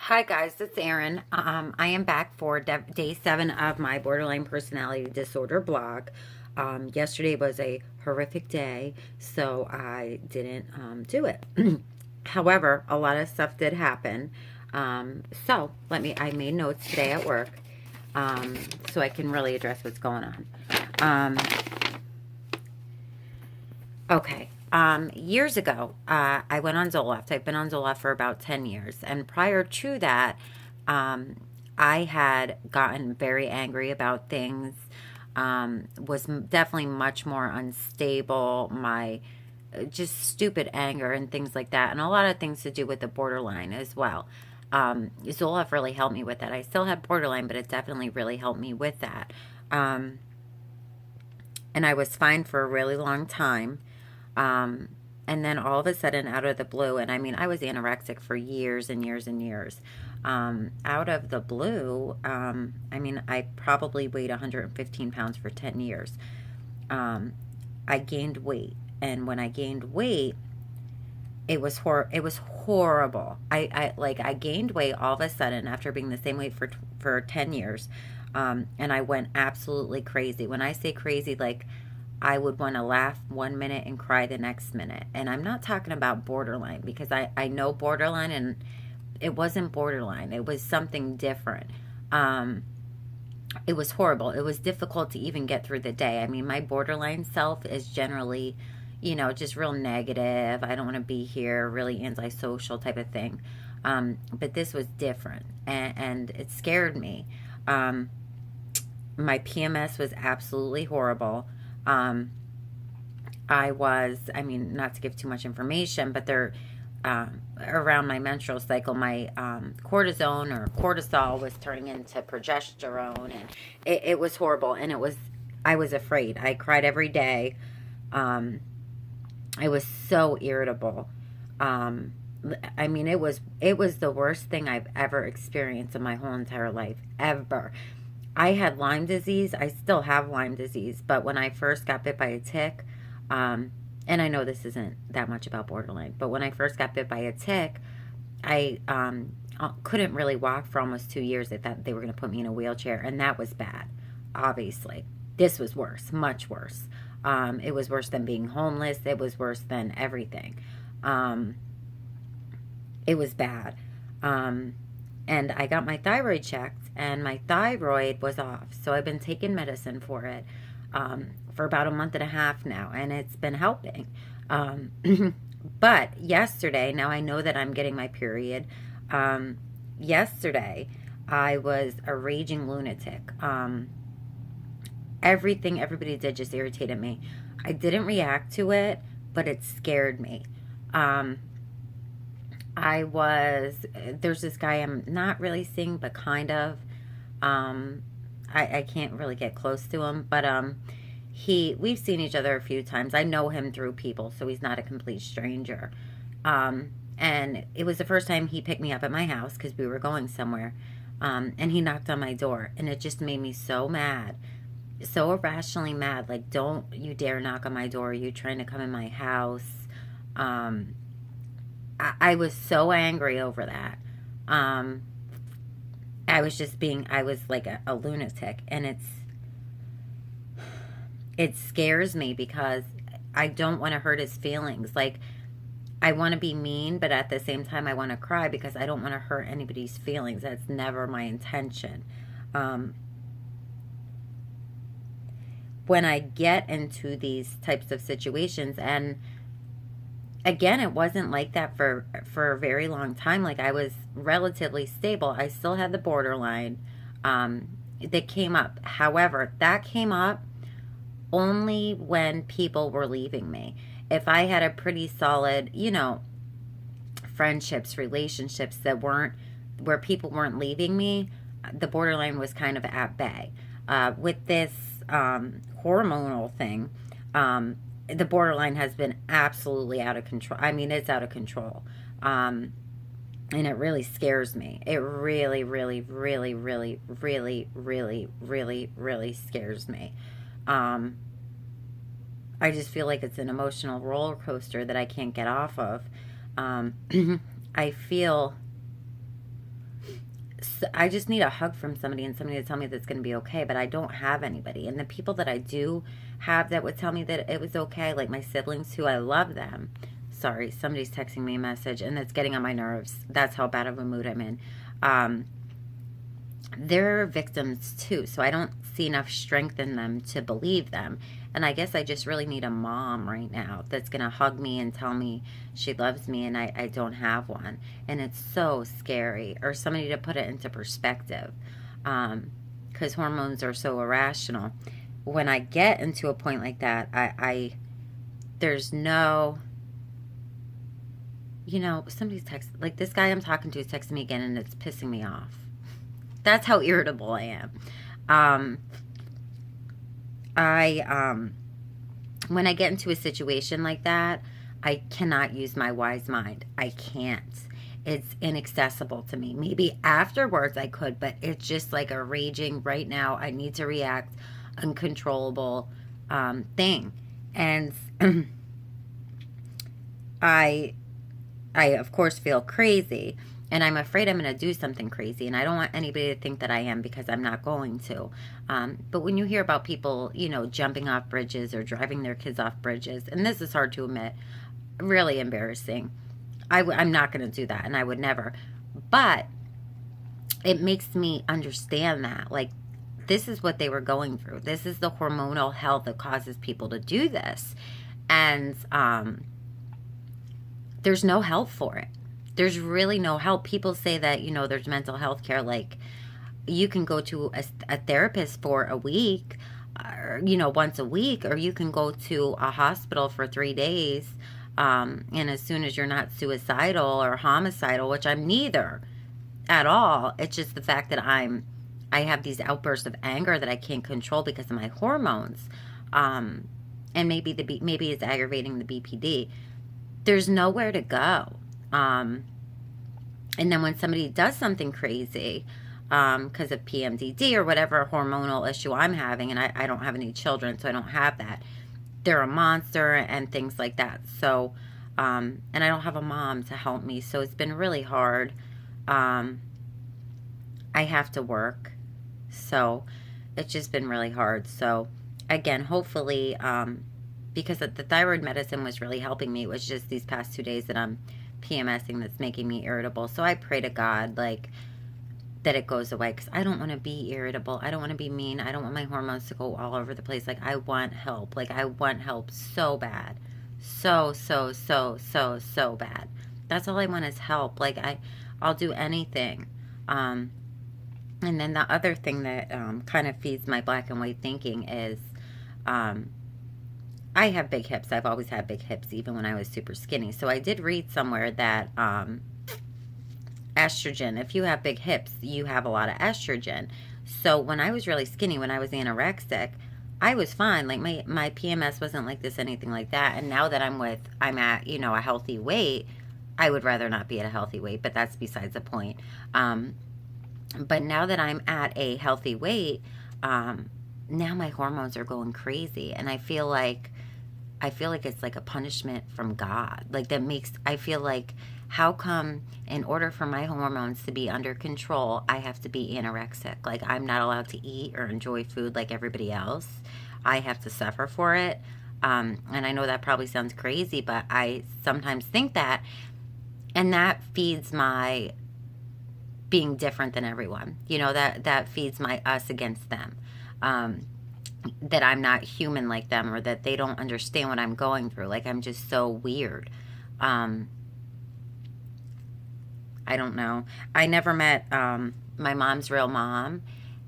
Hi guys, it's Erin. I am back for day 7 of my borderline personality disorder blog. Yesterday was a horrific day, so I didn't do it. However, a lot of stuff did happen. I made notes today at work, um, so I can really address what's going on. Um, Okay. Years ago, I went on Zoloft. I've been on Zoloft for about 10 years. And prior to that, um, I had gotten very angry about things, definitely much more unstable, just stupid anger and things like that. And a lot of things to do with the borderline as well. Zoloft really helped me with that. I still have borderline, but it definitely really helped me with that. Um, and I was fine for a really long time. Um, and then all of a sudden, out of the blue, and I mean, I was anorexic for years and years and years. Out of the blue, I mean, I probably weighed 115 pounds for 10 years. Um, I gained weight. And when I gained weight, it was horrible. I gained weight all of a sudden after being the same weight for 10 years. And I went absolutely crazy. When I say crazy, like I would want to laugh 1 minute and cry the next minute. And I'm not talking about borderline because I know borderline and it wasn't borderline. It was something different. Um, it was horrible. It was difficult to even get through the day. I mean, my borderline self is generally, just real negative. I don't want to be here, really antisocial type of thing. But this was different and it scared me. Um, my PMS was absolutely horrible. Um, I mean, not to give too much information, but around my menstrual cycle, my cortisone or cortisol was turning into progesterone, and it was horrible. And I was afraid. I cried every day. Um, I was so irritable. Um, I mean, it was the worst thing I've ever experienced in my whole entire life, ever. I had Lyme disease. I still have Lyme disease, but when I first got bit by a tick, um, and I know this isn't that much about borderline, but when I first got bit by a tick, I couldn't really walk for almost 2 years. They thought they were going to put me in a wheelchair, and that was bad, obviously. This was worse, much worse. It was worse than being homeless. It was worse than everything. Um, it was bad. Um, and I got my thyroid checked, and my thyroid was off. So I've been taking medicine for it for about a month and a half now, and it's been helping. Um, but yesterday, now I know that I'm getting my period. Um, Yesterday, I was a raging lunatic. Everything everybody did just irritated me. I didn't react to it, but it scared me. Um, there's this guy I'm not really seeing, but kind of. Um, I can't really get close to him, but we've seen each other a few times. I know him through people, so he's not a complete stranger. And it was the first time he picked me up at my house because we were going somewhere. And he knocked on my door, and it just made me so mad, so irrationally mad. Like, don't you dare knock on my door. Are you trying to come in my house? Um, I was so angry over that. Um, I was like a lunatic, and it scares me because I don't want to hurt his feelings. Like, I want to be mean, but at the same time, I want to cry because I don't want to hurt anybody's feelings. That's never my intention. Um, when I get into these types of situations, and again, it wasn't like that for a very long time. Like, I was relatively stable. I still had the borderline that came up. However, that came up only when people were leaving me. If I had a pretty solid, friendships, relationships that weren't where people weren't leaving me, the borderline was kind of at bay. With this hormonal thing, the borderline has been absolutely out of control. I mean, it's out of control. Um, and it really scares me. It really, really, really, really, really, really, really, really scares me. Um, I just feel like it's an emotional roller coaster that I can't get off of. Um, I feel I just need a hug from somebody and somebody to tell me that's going to be okay, but I don't have anybody. And the people that I do have that would tell me that it was okay, like my siblings who I love them. Sorry, somebody's texting me a message and it's getting on my nerves. That's how bad of a mood I'm in. Um, they're victims too, so I don't see enough strength in them to believe them. And I guess I just really need a mom right now that's going to hug me and tell me she loves me, and I don't have one. And it's so scary. Or somebody to put it into perspective. Because hormones are so irrational. When I get into a point like that, there's no, somebody's text, like this guy I'm talking to is texting me again and it's pissing me off. That's how irritable I am. When I get into a situation like that, I cannot use my wise mind. I can't. It's inaccessible to me. Maybe afterwards I could, but it's just like a raging right now. I need to react, uncontrollable thing. And I of course feel crazy. And I'm afraid I'm going to do something crazy. And I don't want anybody to think that I am, because I'm not going to. But when you hear about people, jumping off bridges or driving their kids off bridges, and this is hard to admit, really embarrassing. I'm not going to do that, and I would never. But it makes me understand that. Like, this is what they were going through. This is the hormonal hell that causes people to do this. And there's no help for it. There's really no help. People say that, there's mental health care. Like, you can go to a therapist for a week, or, once a week, or you can go to a hospital for 3 days. And as soon as you're not suicidal or homicidal, which I'm neither at all, it's just the fact that I have these outbursts of anger that I can't control because of my hormones. And maybe it's aggravating the BPD. There's nowhere to go. And then when somebody does something crazy, because of PMDD or whatever hormonal issue I'm having, and I don't have any children, so I don't have that, they're a monster and things like that. So, and I don't have a mom to help me, so it's been really hard. I have to work, so it's just been really hard. So, again, hopefully, because the thyroid medicine was really helping me, it was just these past 2 days that I'm PMSing that's making me irritable. So I pray to God, like, that it goes away, because I don't want to be irritable. I don't want to be mean. I don't want my hormones to go all over the place. Like, I want help. Like, I want help so bad. So bad. That's all I want is help. Like, I'll do anything. And then the other thing that kind of feeds my black and white thinking is I have big hips. I've always had big hips, even when I was super skinny. So I did read somewhere that estrogen, if you have big hips, you have a lot of estrogen. So when I was really skinny, when I was anorexic, I was fine. Like, my PMS wasn't like this, anything like that. And now that I'm at, a healthy weight, I would rather not be at a healthy weight, but that's besides the point. But now that I'm at a healthy weight, now my hormones are going crazy. And I feel like it's like a punishment from God. Like, I feel like, how come in order for my hormones to be under control, I have to be anorexic? Like, I'm not allowed to eat or enjoy food like everybody else. I have to suffer for it. And I know that probably sounds crazy, but I sometimes think that. And that feeds my being different than everyone. That feeds my us against them. That I'm not human like them, or that they don't understand what I'm going through. Like, I'm just so weird. I don't know. I never met my mom's real mom,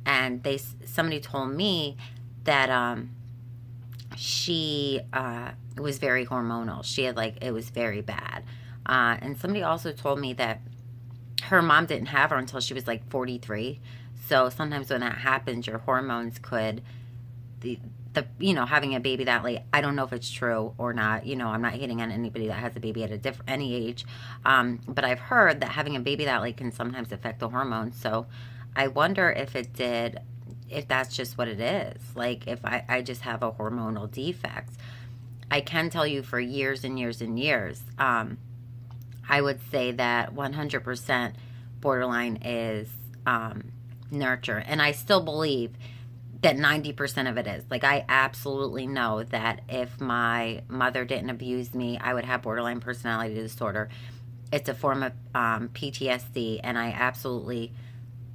and somebody told me that she was very hormonal. She had, like, it was very bad. And somebody also told me that her mom didn't have her until she was like 43. So sometimes when that happens, your hormones could, having a baby that late, I don't know if it's true or not. I'm not hating on anybody that has a baby at any age. But I've heard that having a baby that late can sometimes affect the hormones. So I wonder if that's just what it is. Like, if I just have a hormonal defect. I can tell you for years and years and years, I would say that 100% borderline is nurture. And I still believe that 90% of it is. Like, I absolutely know that if my mother didn't abuse me, I would have borderline personality disorder. It's a form of PTSD, and I absolutely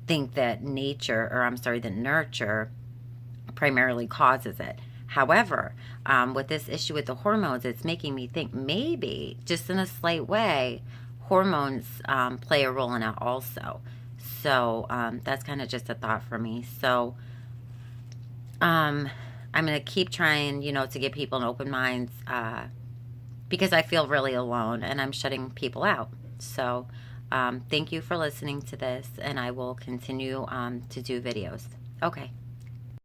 think that that nurture primarily causes it. However, with this issue with the hormones, it's making me think maybe, just in a slight way, hormones play a role in it also. So that's kind of just a thought for me. So I'm going to keep trying, to give people an open mind because I feel really alone and I'm shutting people out. So thank you for listening to this, and I will continue to do videos. Okay.